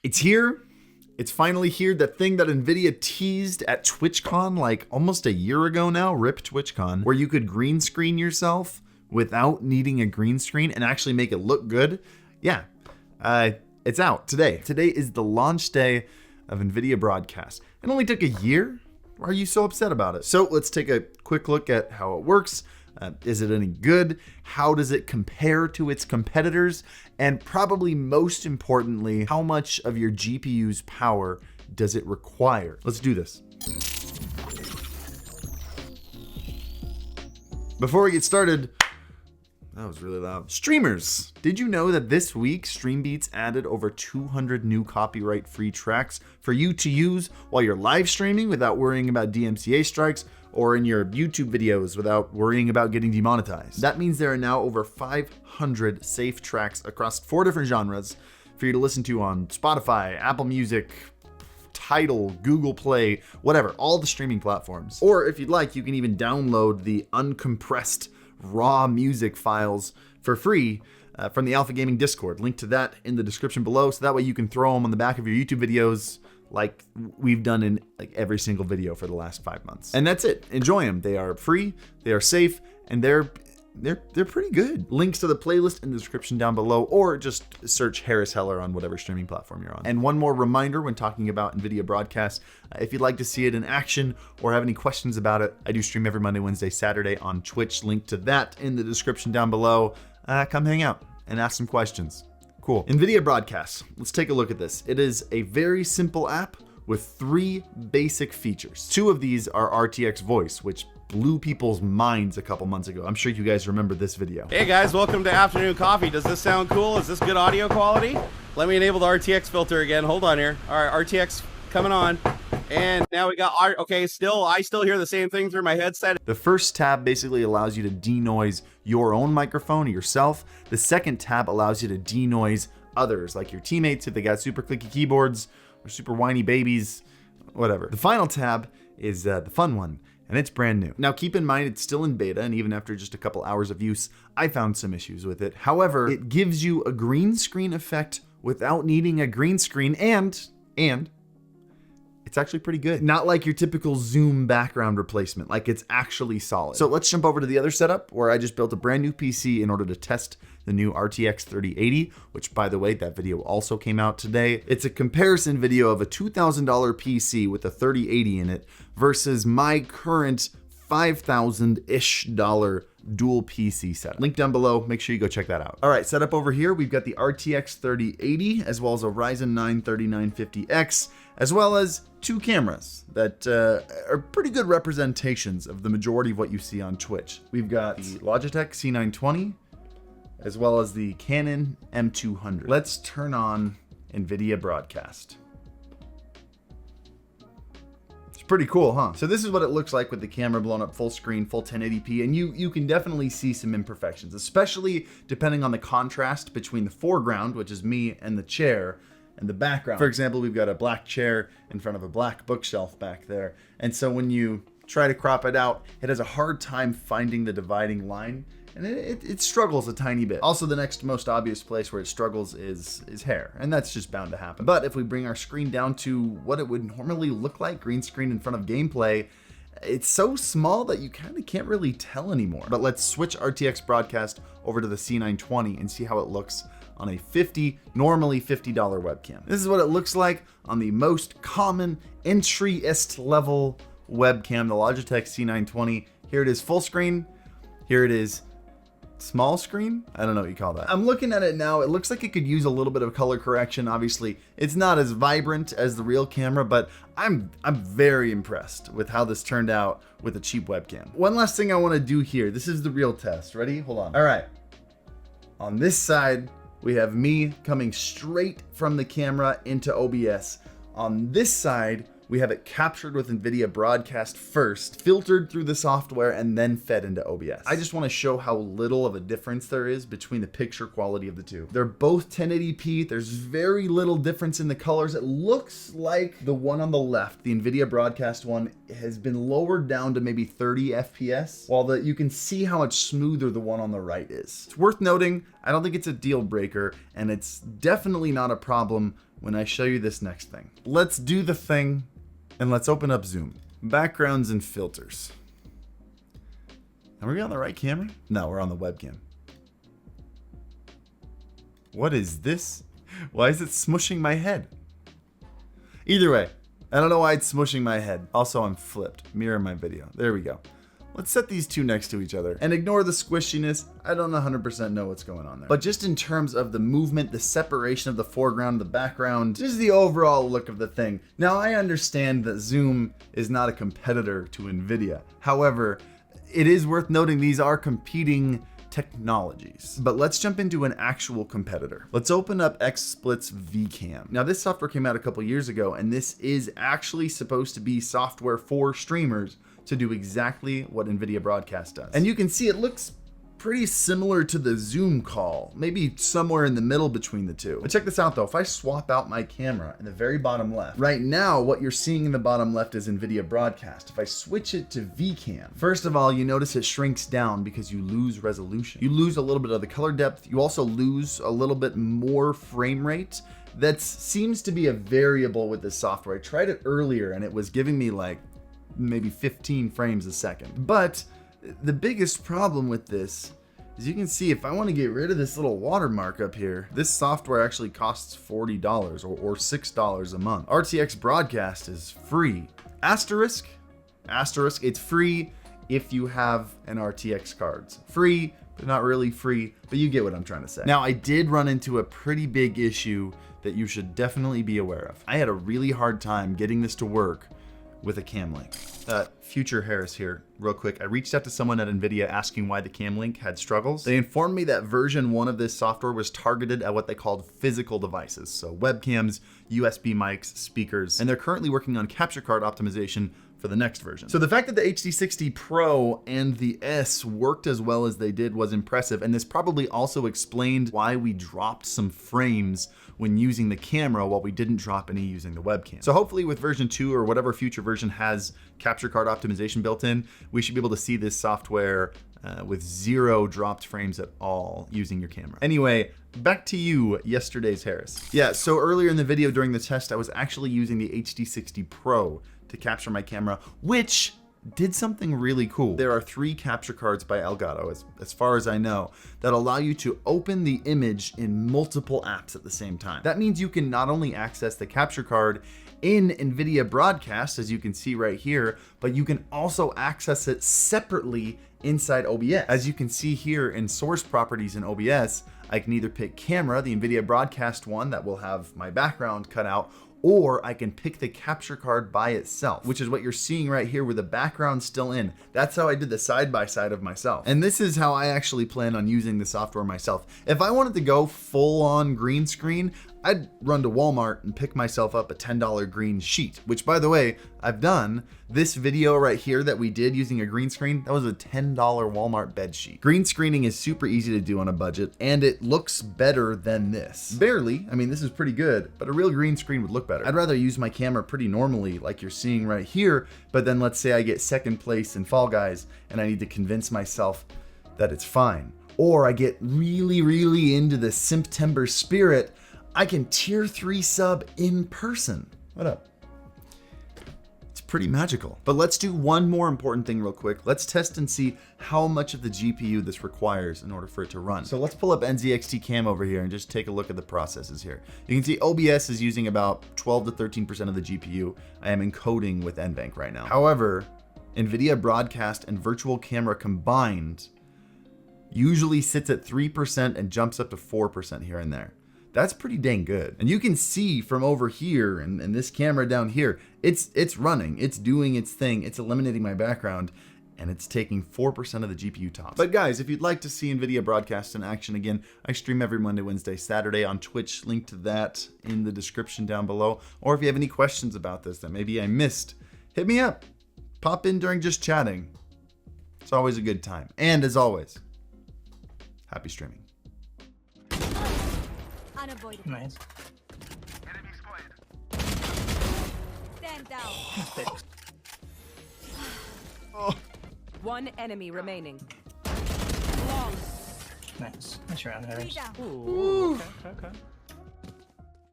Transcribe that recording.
It's here. It's finally here. That thing that Nvidia teased at TwitchCon like almost a year ago now, RIP TwitchCon, where you could green screen yourself without needing a green screen and actually make it look good. Yeah, it's out today. Today is the launch day of Nvidia Broadcast. It only took a year. Why are you so upset about it? So let's take a quick look at how it works. Is it any good? How does it compare to its competitors? And probably most importantly, how much of your GPU's power does it require? Let's do this. Before we get started, that was really loud. Streamers, did you know that this week StreamBeats added over 200 new copyright-free tracks for you to use while you're live streaming without worrying about DMCA strikes, or in your YouTube videos without worrying about getting demonetized? That means there are now over 500 safe tracks across 4 different genres for you to listen to on Spotify, Apple Music, Tidal, Google Play, whatever, all the streaming platforms. Or if you'd like, you can even download the uncompressed raw music files for free from the Alpha Gaming Discord. Link to that in the description below, so that way you can throw them on the back of your YouTube videos like we've done in like every single video for the last 5 months. And that's it. Enjoy them. They are free, they are safe, and they're pretty good. Links to the playlist in the description down below, or just search Harris Heller on whatever streaming platform you're on. And one more reminder when talking about Nvidia Broadcast, if you'd like to see it in action or have any questions about it, I do stream every Monday, Wednesday, Saturday on Twitch. Link to that in the description down below. Come hang out and ask some questions. Cool. Nvidia Broadcast. Let's take a look at this. It is a very simple app with 3 basic features. 2 of these are RTX voice, which blew people's minds a couple months ago. I'm sure you guys remember this video. Hey guys, welcome to Afternoon Coffee. Does this sound cool? Is this good audio quality? Let me enable the RTX filter again. Hold on here. All right, RTX coming on. And now we got, okay, I still hear the same thing through my headset. The first tab basically allows you to denoise your own microphone or yourself. The second tab allows you to denoise others, like your teammates if they got super clicky keyboards or super whiny babies, whatever. The final tab is the fun one, and it's brand new. Now keep in mind it's still in beta, and even after just a couple hours of use, I found some issues with it. However, it gives you a green screen effect without needing a green screen, and it's actually pretty good. Not like your typical Zoom background replacement, like it's actually solid. So let's jump over to the other setup where I just built a brand new PC in order to test the new RTX 3080, which by the way, that video also came out today. It's a comparison video of a $2,000 PC with a 3080 in it versus my current $5,000-ish dual PC setup. Link down below, make sure you go check that out. All right, setup over here, we've got the RTX 3080 as well as a Ryzen 9 3950X, as well as 2 cameras that are pretty good representations of the majority of what you see on Twitch. We've got the Logitech C920, as well as the Canon M200. Let's turn on Nvidia Broadcast. It's pretty cool, huh? So this is what it looks like with the camera blown up full screen, full 1080p, and you can definitely see some imperfections, especially depending on the contrast between the foreground, which is me, and the chair, and the background. For example, we've got a black chair in front of a black bookshelf back there. And so when you try to crop it out, it has a hard time finding the dividing line, and it struggles a tiny bit. Also, the next most obvious place where it struggles is hair, and that's just bound to happen. But if we bring our screen down to what it would normally look like, green screen in front of gameplay, it's so small that you kind of can't really tell anymore. But let's switch RTX Broadcast over to the C920 and see how it looks on a normally $50 webcam. This is what it looks like on the most common entry-est level webcam, the Logitech C920. Here it is full screen. Here it is small screen. I don't know what you call that. I'm looking at it now. It looks like it could use a little bit of color correction. Obviously, it's not as vibrant as the real camera, but I'm very impressed with how this turned out with a cheap webcam. One last thing I want to do here. This is the real test. Ready? Hold on. All right. On this side, we have me coming straight from the camera into OBS. On this side, we have it captured with Nvidia Broadcast first, filtered through the software, and then fed into OBS. I just want to show how little of a difference there is between the picture quality of the two. They're both 1080p. There's very little difference in the colors. It looks like the one on the left, the Nvidia Broadcast one, has been lowered down to maybe 30 FPS, while you can see how much smoother the one on the right is. It's worth noting, I don't think it's a deal breaker, and it's definitely not a problem when I show you this next thing. Let's do the thing and let's open up Zoom. Backgrounds and filters. Are we on the right camera? No, we're on the webcam. What is this? Why is it smushing my head? Either way, I don't know why it's smushing my head. Also, I'm flipped. Mirror my video. There we go. Let's set these two next to each other and ignore the squishiness. I don't 100% know what's going on there. But just in terms of the movement, the separation of the foreground, the background, just the overall look of the thing. Now, I understand that Zoom is not a competitor to Nvidia. However, it is worth noting these are competing technologies. But let's jump into an actual competitor. Let's open up XSplit's VCam. Now, this software came out a couple years ago, and this is actually supposed to be software for streamers to do exactly what Nvidia Broadcast does. And you can see it looks pretty similar to the Zoom call, maybe somewhere in the middle between the two. But check this out though, if I swap out my camera in the very bottom left, right now what you're seeing in the bottom left is Nvidia Broadcast. If I switch it to VCam, first of all, you notice it shrinks down because you lose resolution. You lose a little bit of the color depth. You also lose a little bit more frame rate. That seems to be a variable with this software. I tried it earlier and it was giving me like maybe 15 frames a second. But the biggest problem with this is you can see if I want to get rid of this little watermark up here, this software actually costs $40 or $6 a month. RTX Broadcast is free. Asterisk, it's free if you have an RTX cards. Free, but not really free, but you get what I'm trying to say. Now, I did run into a pretty big issue that you should definitely be aware of. I had a really hard time getting this to work with a cam link. Future Harris here, real quick. I reached out to someone at Nvidia asking why the cam link had struggles. They informed me that version 1 of this software was targeted at what they called physical devices. So webcams, USB mics, speakers, and they're currently working on capture card optimization for the next version. So the fact that the HD60 Pro and the S worked as well as they did was impressive, and this probably also explained why we dropped some frames when using the camera while we didn't drop any using the webcam. So hopefully with version 2 or whatever future version has capture card optimization built in, we should be able to see this software with 0 dropped frames at all using your camera. Anyway, back to you, yesterday's Harris. Yeah, so earlier in the video during the test, I was actually using the HD60 Pro to capture my camera, which did something really cool. There are 3 capture cards by Elgato, as far as I know, that allow you to open the image in multiple apps at the same time. That means you can not only access the capture card in Nvidia Broadcast, as you can see right here, but you can also access it separately inside OBS. As you can see here in source properties in OBS, I can either pick camera, the Nvidia Broadcast one that will have my background cut out, or I can pick the capture card by itself, which is what you're seeing right here with the background still in. That's how I did the side-by-side of myself. And this is how I actually plan on using the software myself. If I wanted to go full on green screen, I'd run to Walmart and pick myself up a $10 green sheet, which by the way, I've done. This video right here that we did using a green screen, that was a $10 Walmart bed sheet. Green screening is super easy to do on a budget, and it looks better than this. Barely, I mean, this is pretty good, but a real green screen would look better. I'd rather use my camera pretty normally like you're seeing right here, but then let's say I get second place in Fall Guys and I need to convince myself that it's fine. Or I get really, really into the Simptember spirit, I can tier 3 sub in person. What up? It's pretty magical. But let's do one more important thing real quick. Let's test and see how much of the GPU this requires in order for it to run. So let's pull up NZXT Cam over here and just take a look at the processes here. You can see OBS is using about 12 to 13% of the GPU. I am encoding with NVENC right now. However, Nvidia Broadcast and Virtual Camera combined usually sits at 3% and jumps up to 4% here and there. That's pretty dang good. And you can see from over here and this camera down here, it's running, it's doing its thing, it's eliminating my background, and it's taking 4% of the GPU tops. But guys, if you'd like to see Nvidia Broadcast in action again, I stream every Monday, Wednesday, Saturday on Twitch. Link to that in the description down below. Or if you have any questions about this that maybe I missed, hit me up. Pop in during just chatting. It's always a good time. And as always, happy streaming. Unavoidable. Nice. Enemy spotted. Stand down. Oh. One enemy remaining. Nice. Nice round, Harris. Three down. Ooh. Okay.